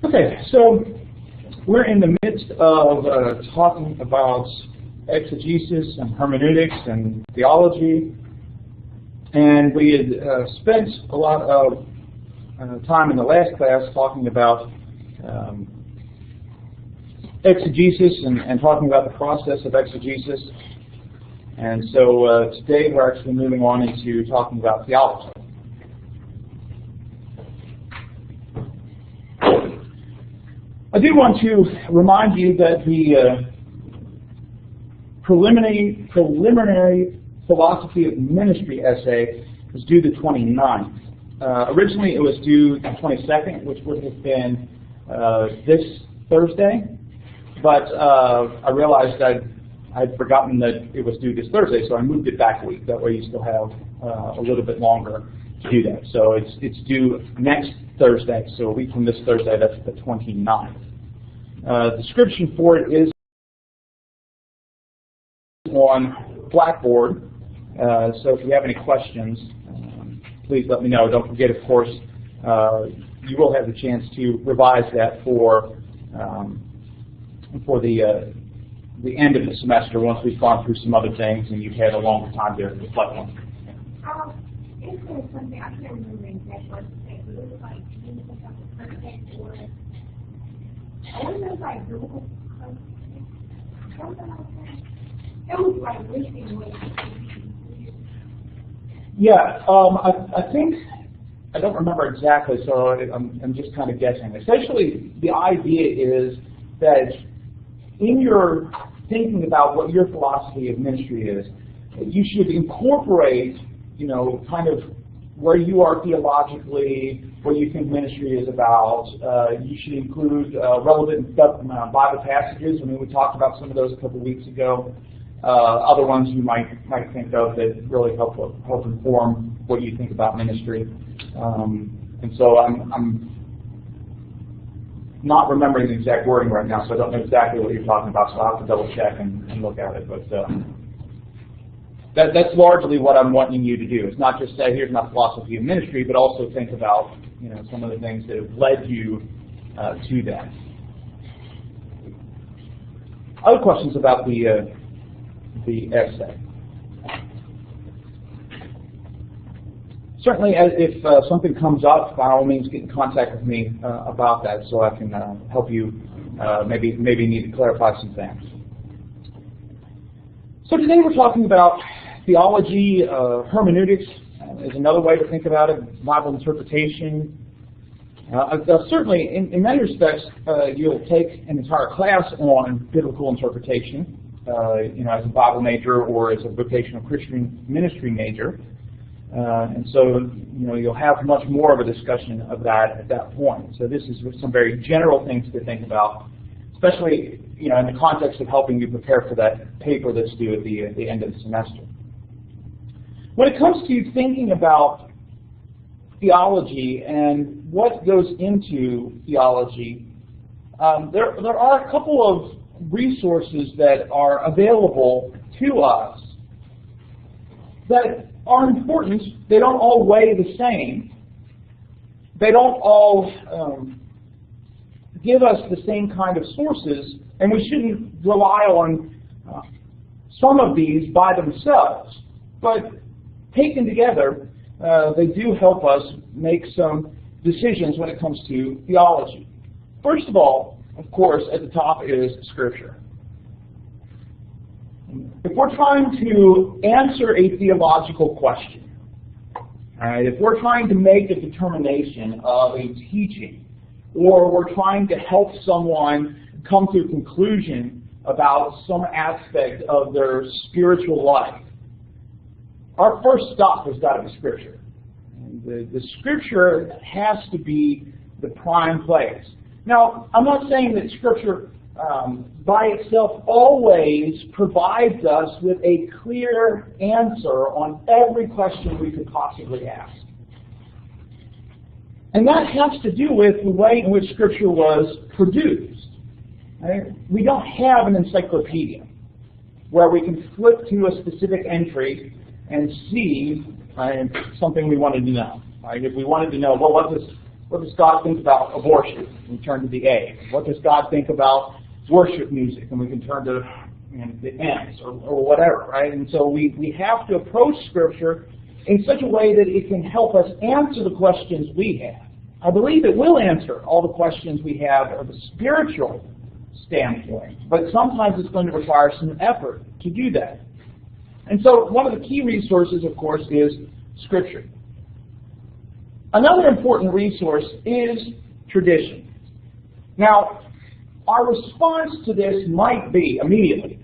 Okay, so we're in the midst of talking about exegesis and hermeneutics and theology, and we had spent a lot of time in the last class talking about exegesis and talking about the process of exegesis. And so today we're actually moving on into talking about theology. I do want to remind you that the preliminary philosophy of ministry essay was due the 29th. Originally it was due the 22nd, which would have been this Thursday, but I realized I'd forgotten that it was due this Thursday, so I moved it back a week. That way you still have a little bit longer to do that. So it's due next Thursday, so a week from this Thursday, that's the 29th. The description for it is on Blackboard, so if you have any questions, please let me know. Don't forget, of course, you will have the chance to revise that for the end of the semester once we've gone through some other things and you've had a longer time to reflect on it. Is there something, I can't remember exactly what to say, but it was like, I don't know if I Googled something like that. It was like listing ways. Yeah, I think, I don't remember exactly, so I'm just kind of guessing. Essentially, the idea is that in your thinking about what your philosophy of ministry is, you should incorporate, kind of where you are theologically, what you think ministry is about. You should include relevant Bible passages. I mean, we talked about some of those a couple of weeks ago. Other ones you might think of that really help inform what you think about ministry. And so I'm not remembering the exact wording right now, so I don't know exactly what you're talking about, so I'll have to double check and look at it. But that's largely what I'm wanting you to do. It's not just say, here's my philosophy of ministry, but also think about some of the things that have led you to that. Other questions about the essay? Certainly, if something comes up, by all means, get in contact with me about that, so I can help you. Maybe need to clarify some things. So today we're talking about theology. Hermeneutics is another way to think about it. Bible interpretation. Certainly, in many respects, you'll take an entire class on biblical interpretation, as a Bible major or as a vocational Christian ministry major. And so, you'll have much more of a discussion of that at that point. So this is some very general things to think about, especially, in the context of helping you prepare for that paper that's due at the end of the semester. When it comes to thinking about theology and what goes into theology, there are a couple of resources that are available to us that are important. They don't all weigh the same. They don't all give us the same kind of sources, and we shouldn't rely on some of these by themselves. But taken together, they do help us make some decisions when it comes to theology. First of all, of course, at the top is Scripture. If we're trying to answer a theological question, if we're trying to make a determination of a teaching, or we're trying to help someone come to a conclusion about some aspect of their spiritual life, our first stop has got to be Scripture. And the Scripture has to be the prime place. Now, I'm not saying that Scripture by itself always provides us with a clear answer on every question we could possibly ask. And that has to do with the way in which Scripture was produced. Right? We don't have an encyclopedia where we can flip to a specific entry and see something we wanted to know. Right? If we wanted to know, well, what What does God think about abortion? We turn to the A. What does God think about worship music? And we can turn to the M's or whatever, right? And so we have to approach Scripture in such a way that it can help us answer the questions we have. I believe it will answer all the questions we have of a spiritual standpoint, but sometimes it's going to require some effort to do that. And so one of the key resources, of course, is Scripture. Another important resource is tradition. Now, our response to this might be immediately,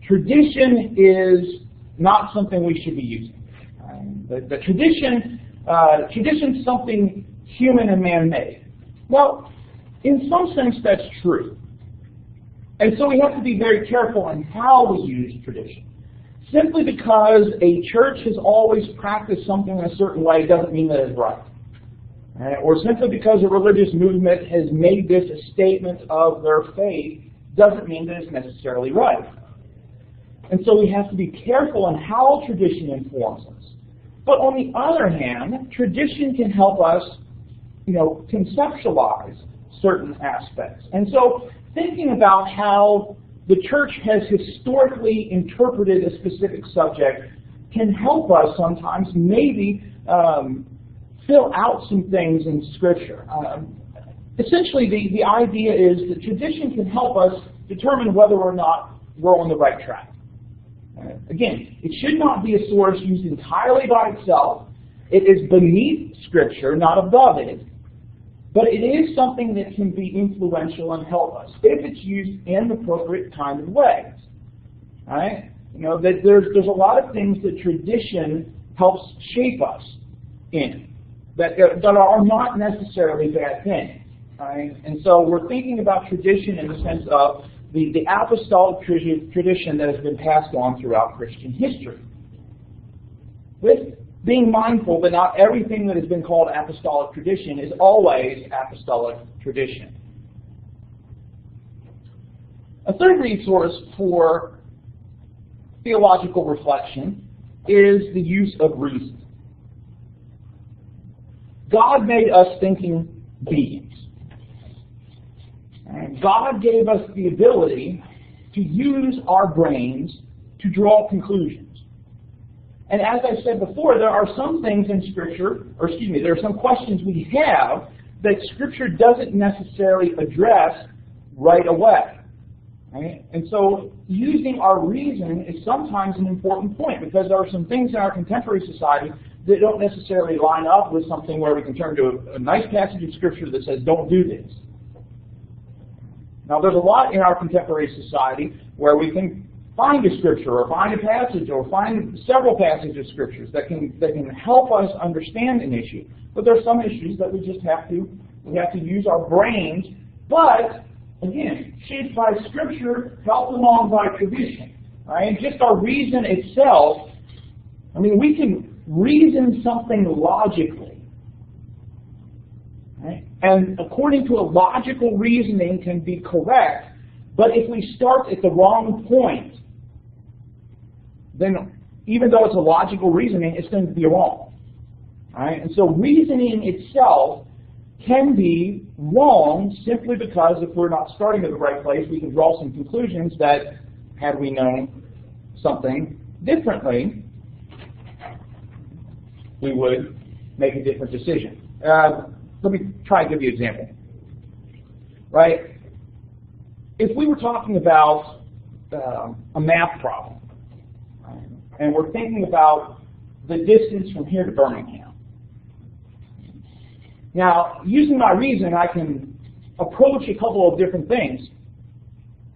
tradition is not something we should be using. The tradition is something human and man-made. Well, in some sense, that's true. And so we have to be very careful in how we use tradition. Simply because a church has always practiced something in a certain way doesn't mean that it's right. Or simply because a religious movement has made this a statement of their faith doesn't mean that it's necessarily right. And so we have to be careful in how tradition informs us. But on the other hand, tradition can help us, conceptualize certain aspects. And so thinking about how the church has historically interpreted a specific subject can help us sometimes maybe fill out some things in Scripture. Essentially, the idea is that tradition can help us determine whether or not we're on the right track. Again, it should not be a source used entirely by itself. It is beneath Scripture, not above it. But it is something that can be influential and help us if it's used in the appropriate kind of ways. Right? That there's a lot of things that tradition helps shape us in that are not necessarily bad things. Right? And so we're thinking about tradition in the sense of the apostolic tradition that has been passed on throughout Christian history. With being mindful that not everything that has been called apostolic tradition is always apostolic tradition. A third resource for theological reflection is the use of reason. God made us thinking beings. And God gave us the ability to use our brains to draw conclusions. And as I said before, there are some things in Scripture, there are some questions we have that Scripture doesn't necessarily address right away. Right? And so using our reason is sometimes an important point because there are some things in our contemporary society that don't necessarily line up with something where we can turn to a nice passage of Scripture that says, don't do this. Now, there's a lot in our contemporary society where we can find a Scripture or find a passage or find several passages of Scriptures that can help us understand an issue. But there are some issues that we just have to use our brains, but again, shaped by Scripture, helped along by tradition. Right? Just our reason itself, we can reason something logically. Right? And according to a logical reasoning can be correct, but if we start at the wrong point, then even though it's a logical reasoning, it's going to be wrong. Right? And so reasoning itself can be wrong simply because if we're not starting at the right place, we can draw some conclusions that, had we known something differently, we would make a different decision. Let me try and give you an example. Right? If we were talking about a math problem, and we're thinking about the distance from here to Birmingham. Now, using my reason, I can approach a couple of different things.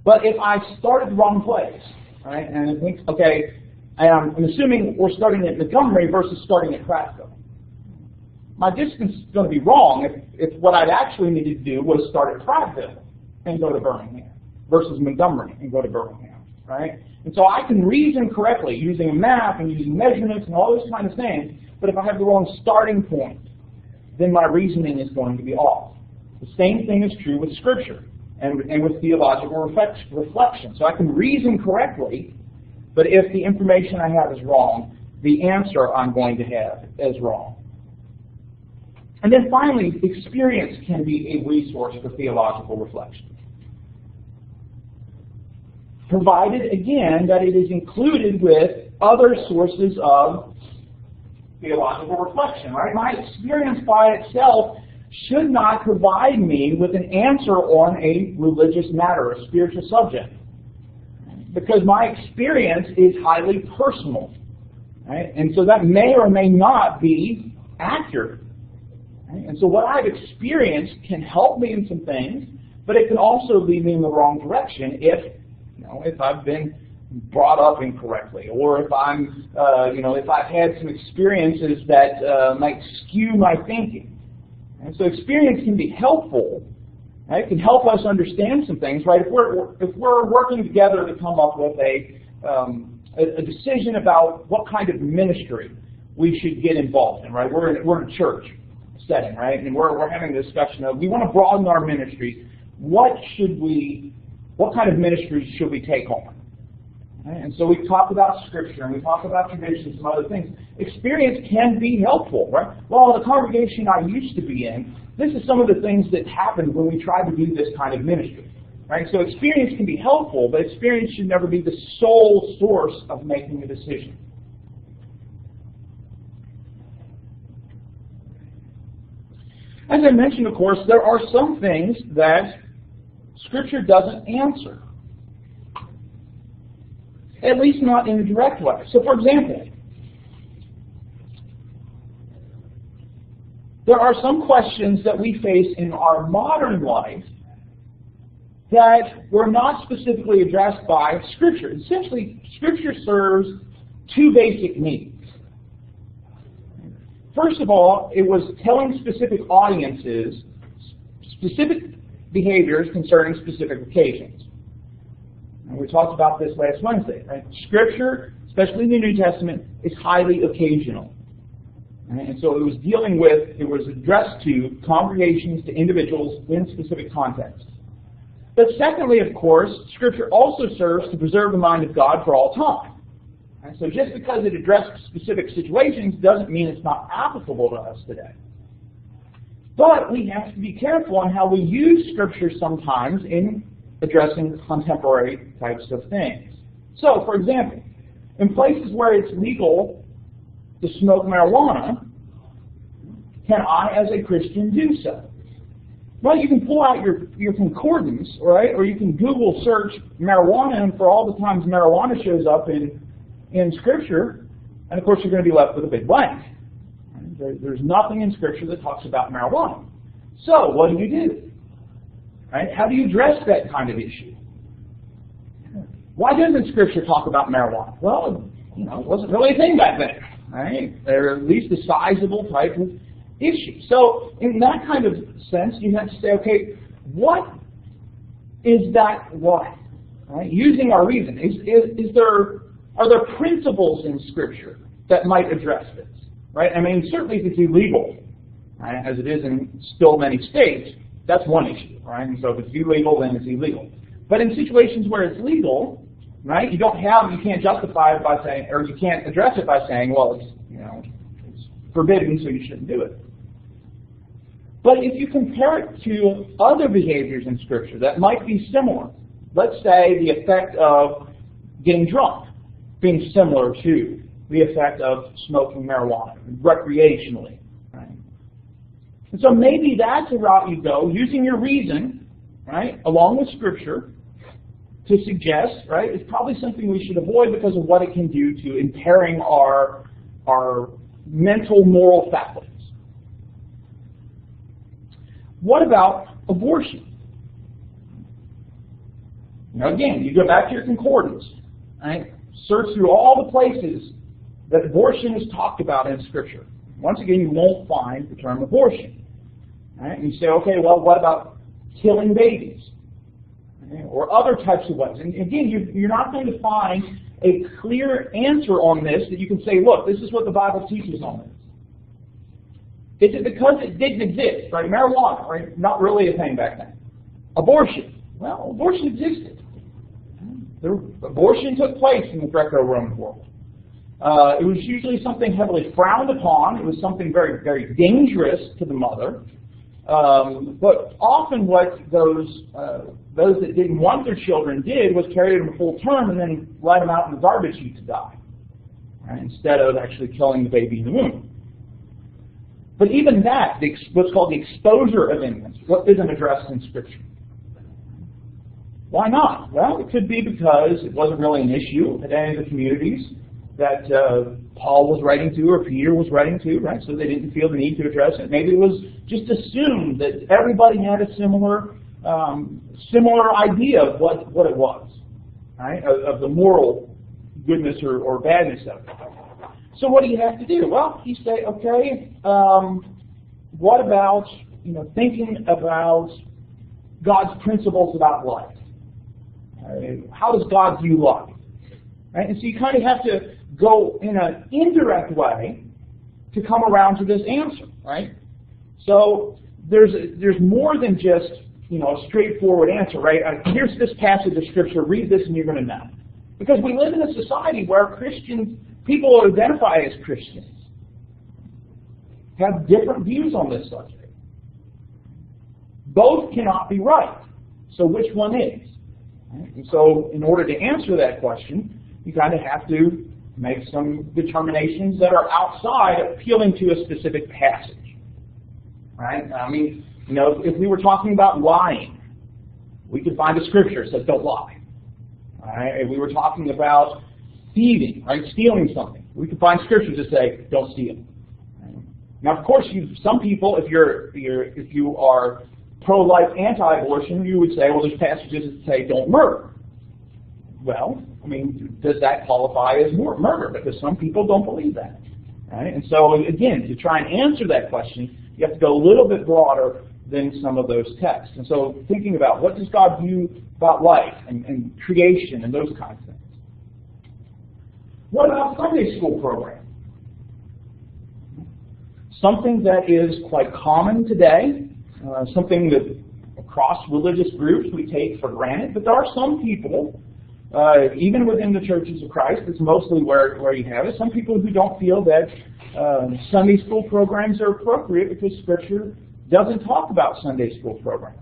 But if I start at the wrong place, right, and I think, okay, I'm assuming we're starting at Montgomery versus starting at Prattville. My distance is going to be wrong if what I'd actually needed to do was start at Prattville and go to Birmingham versus Montgomery and go to Birmingham, right? And so I can reason correctly using a map and using measurements and all those kind of things, but if I have the wrong starting point, then my reasoning is going to be off. The same thing is true with Scripture and with theological reflection. So I can reason correctly, but if the information I have is wrong, the answer I'm going to have is wrong. And then finally, experience can be a resource for theological reflection, provided, again, that it is included with other sources of theological reflection, right? My experience by itself should not provide me with an answer on a religious matter, a spiritual subject, because my experience is highly personal, right? And so that may or may not be accurate. Right? And so what I've experienced can help me in some things, but it can also lead me in the wrong direction if I've been brought up incorrectly, or if I'm, if I've had some experiences that might skew my thinking. And so experience can be helpful. Right? It can help us understand some things. Right? If we're working together to come up with a decision about what kind of ministry we should get involved in. Right? We're in a church setting, right? And we're having a discussion of we want to broaden our ministry. What kind of ministry should we take on? Right? And so we talk about Scripture, and we talk about tradition, and some other things. Experience can be helpful, right? Well, the congregation I used to be in, this is some of the things that happened when we tried to do this kind of ministry, right? So experience can be helpful, but experience should never be the sole source of making a decision. As I mentioned, of course, there are some things that Scripture doesn't answer. At least not in a direct way. So, for example, there are some questions that we face in our modern life that were not specifically addressed by Scripture. Essentially, Scripture serves two basic needs. First of all, it was telling specific audiences specific behaviors concerning specific occasions. And we talked about this last Wednesday. Right? Scripture, especially in the New Testament, is highly occasional. Right? And so it was addressed to congregations, to individuals in specific contexts. But secondly, of course, Scripture also serves to preserve the mind of God for all time. Right? So just because it addressed specific situations doesn't mean it's not applicable to us today. But we have to be careful on how we use Scripture sometimes in addressing contemporary types of things. So, for example, in places where it's legal to smoke marijuana, can I, as a Christian, do so? Well, you can pull out your concordance, right? Or you can Google search marijuana, and for all the times marijuana shows up in Scripture, and of course you're going to be left with a big blank. There's nothing in Scripture that talks about marijuana. So, what do you do? Right? How do you address that kind of issue? Why doesn't Scripture talk about marijuana? Well, it wasn't really a thing back then. Right? They're at least a sizable type of issue. So, in that kind of sense, you have to say, okay, what is that what? Right? Using our reason, are there principles in Scripture that might address this? Right? I mean, certainly if it's illegal, right, as it is in still many states, that's one issue, right? And so if it's illegal, then it's illegal. But in situations where it's legal, right, you can't justify it by saying, or you can't address it by saying, well, it's forbidden, so you shouldn't do it. But if you compare it to other behaviors in Scripture that might be similar, let's say the effect of getting drunk being similar to the effect of smoking marijuana recreationally. Right? And so maybe that's a route you go, using your reason, right, along with Scripture, to suggest, right, it's probably something we should avoid because of what it can do to impairing our mental, moral faculties. What about abortion? Now again, you go back to your concordance, right? Search through all the places that abortion is talked about in Scripture. Once again, you won't find the term abortion. Right? And you say, okay, well, what about killing babies? Okay? Or other types of ways. And again, you're not going to find a clear answer on this that you can say, look, this is what the Bible teaches on this. Is it because it didn't exist? Right? Marijuana, right? Not really a thing back then. Abortion. Well, abortion existed. Abortion took place in the Greco-Roman world. It was usually something heavily frowned upon. It was something very, very dangerous to the mother. But often what those that didn't want their children did was carry them full term and then let them out in the garbage heap to die, right, instead of actually killing the baby in the womb. But even that, what's called the exposure of infants, isn't addressed in Scripture. Why not? Well, it could be because it wasn't really an issue at any of the communities that Paul was writing to or Peter was writing to, right? So they didn't feel the need to address it. Maybe it was just assumed that everybody had a similar idea of what it was, right? Of the moral goodness or badness of it. So what do you have to do? Well, you say, okay, what about thinking about God's principles about life? How does God view life? Right? And so you kind of have to go in an indirect way to come around to this answer, right? So there's more than just a straightforward answer, right? Here's this passage of Scripture. Read this, and you're going to know. Because we live in a society where people who identify as Christians have different views on this subject. Both cannot be right. So which one is? And so in order to answer that question, you kind of have to make some determinations that are outside appealing to a specific passage. Right? I mean, if we were talking about lying, we could find a Scripture that says don't lie. Right? If we were talking about thieving, right, stealing something, we could find Scriptures that say don't steal. Right? Now, of course, some people, if you are pro-life, anti-abortion, you would say, well, there's passages that say don't murder. Well, I mean, does that qualify as murder? Because some people don't believe that. Right? And so, again, to try and answer that question, you have to go a little bit broader than some of those texts. And so thinking about what does God view about life and creation and those kinds of things. What about Sunday school program? Something that is quite common today, something that across religious groups we take for granted, but there are some people, even within the churches of Christ, it's mostly where you have it, some people who don't feel that Sunday school programs are appropriate because Scripture doesn't talk about Sunday school programs.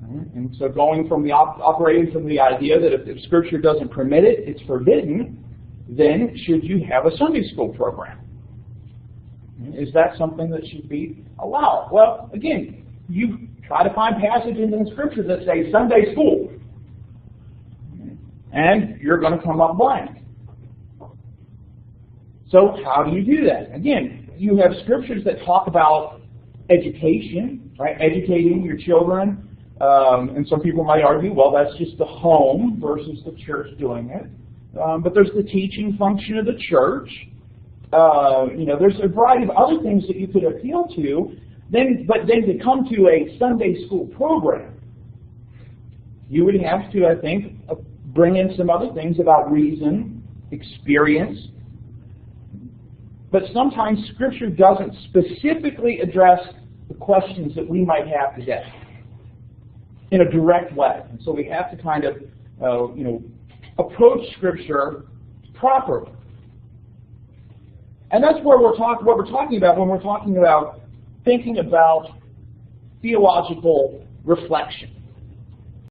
Right? And so going from operating from the idea that if Scripture doesn't permit it, it's forbidden, then should you have a Sunday school program? Is that something that should be allowed? Well, again, you try to find passages in Scripture that say Sunday school, and you're going to come up blank. So how do you do that? Again, you have Scriptures that talk about education, right? Educating your children. And some people might argue, well, that's just the home versus the church doing it. But there's the teaching function of the church. There's a variety of other things that you could appeal to. But then to come to a Sunday school program, you would have to, I think, bring in some other things about reason, experience. But sometimes Scripture doesn't specifically address the questions that we might have today in a direct way. And so we have to kind of, approach Scripture properly. And that's where what we're talking about when we're talking about thinking about theological reflection.